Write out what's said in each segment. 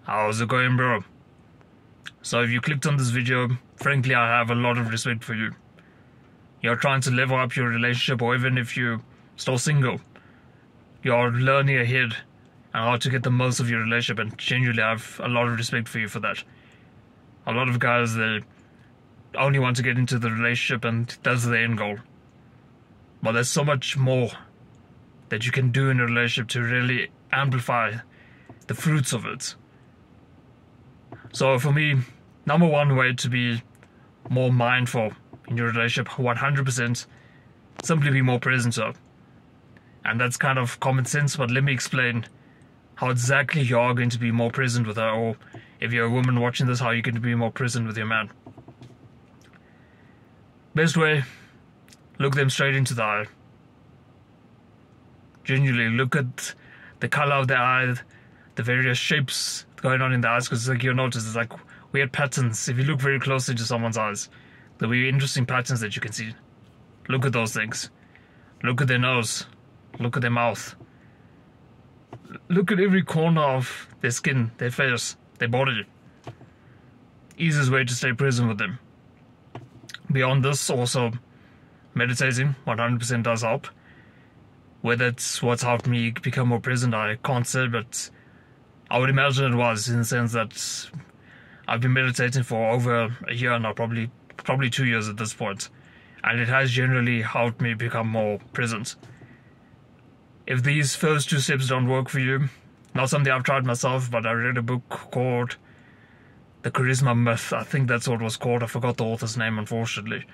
How's it going, bro? So if you clicked on this video, frankly, I have a lot of respect for you. You're trying to level up your relationship, or even if you're still single, you're learning ahead on how to get the most of your relationship, and genuinely I have a lot of respect for you for that. A lot of guys, they only want to get into the relationship and that's the end goal. But there's so much more that you can do in a relationship to really amplify the fruits of it. So for me, number one way to be more mindful in your relationship, 100%, simply be more present to her. And that's kind of common sense, but let me explain how exactly you are going to be more present with her, or if you're a woman watching this, how you're going to be more present with your man. Best way, look them straight into the eye. Genuinely look at the color of the eye, the various shapes going on in the eyes, because like you'll notice there's like weird patterns. If you look very closely to someone's eyes, there'll be interesting patterns that you can see. Look at those things. Look at their nose. Look at their mouth. Look at every corner of their skin, their face, their body. Easiest way to stay present with them. Beyond this, also meditating 100% does help. Whether it's what's helped me become more present, I can't say, but I would imagine it was, in the sense that I've been meditating for over a year now, probably 2 years at this point, and it has generally helped me become more present. If these first two steps don't work for you, not something I've tried myself, but I read a book called The Charisma Myth. I think that's what it was called. I forgot the author's name, unfortunately.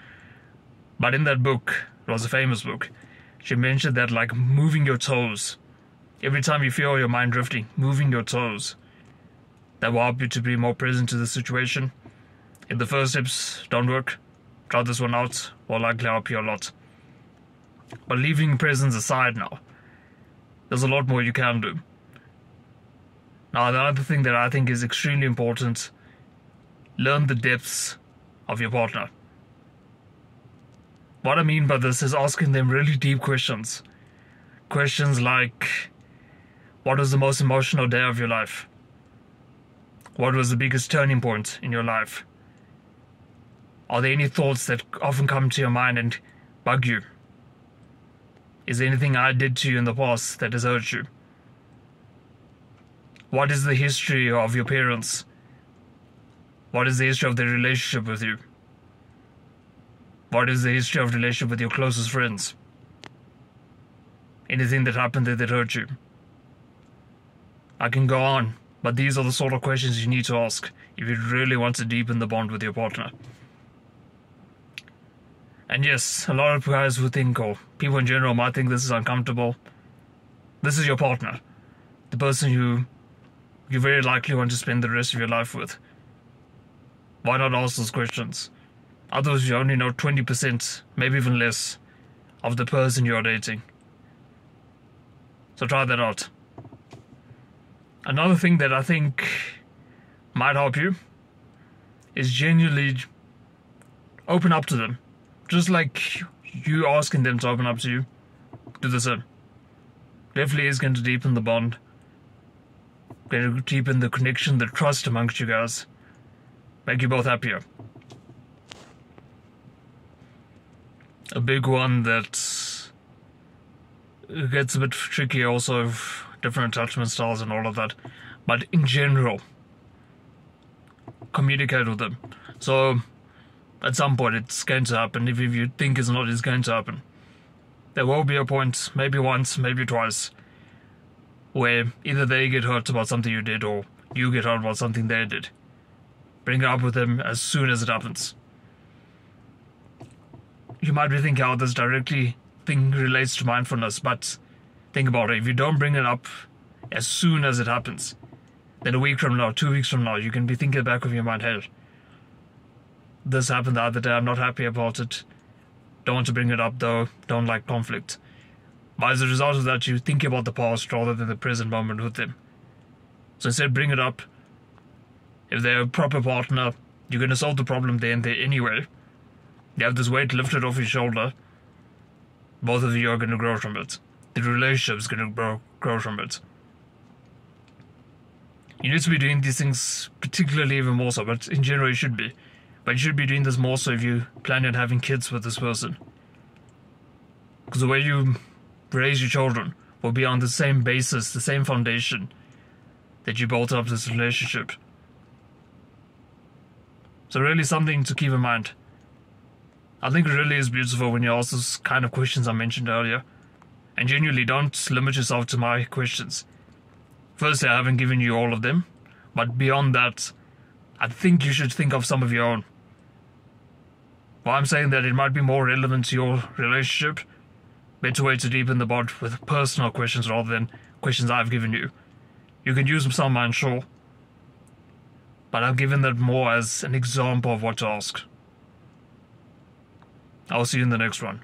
But in that book, it was a famous book, she mentioned that like moving your toes, every time you feel your mind drifting, moving your toes, that will help you to be more present to the situation. If the first steps don't work, try this one out, will likely help you a lot. But leaving presence aside now, there's a lot more you can do. Now, the other thing that I think is extremely important, learn the depths of your partner. What I mean by this is asking them really deep questions. Questions like, what was the most emotional day of your life? What was the biggest turning point in your life? Are there any thoughts that often come to your mind and bug you? Is there anything I did to you in the past that has hurt you? What is the history of your parents? What is the history of their relationship with you? What is the history of relationship with your closest friends? Anything that happened there that hurt you? I can go on, but these are the sort of questions you need to ask if you really want to deepen the bond with your partner. And yes, a lot of guys would think, or people in general might think this is uncomfortable. This is your partner, the person who you very likely want to spend the rest of your life with. Why not ask those questions? Otherwise, you only know 20%, maybe even less, of the person you're dating. So try that out. Another thing that I think might help you is genuinely open up to them. Just like you asking them to open up to you, do the same. Definitely is going to deepen the bond, going to deepen the connection, the trust amongst you guys, make you both happier. A big one that gets a bit tricky also, different attachment styles and all of that, but in general, communicate with them. So at some point it's going to happen. If you think it's not, it's going to happen. There will be a point, maybe once, maybe twice, where either they get hurt about something you did, or you get hurt about something they did. Bring it up with them as soon as it happens. You might be thinking how this directly thing relates to mindfulness, but think about it. If you don't bring it up as soon as it happens, then a week from now, 2 weeks from now, you can be thinking back of your mind, hey, this happened the other day, I'm not happy about it. Don't want to bring it up though, don't like conflict. But as a result of that, you think about the past rather than the present moment with them. So instead, bring it up. If they're a proper partner, you're going to solve the problem there and there anyway. You have this weight lifted off your shoulder. Both of you are going to grow from it. The relationship is going to grow from it. You need to be doing these things, particularly even more so, but in general you should be. But you should be doing this more so if you plan on having kids with this person. Because the way you raise your children will be on the same basis, the same foundation that you built up this relationship. So really something to keep in mind. I think it really is beautiful when you ask those kind of questions I mentioned earlier. And genuinely don't limit yourself to my questions. Firstly, I haven't given you all of them. But beyond that, I think you should think of some of your own. Well, I'm saying that it might be more relevant to your relationship. Better way to deepen the bond with personal questions rather than questions I've given you. You can use some of mine, sure. But I've given that more as an example of what to ask. I'll see you in the next one.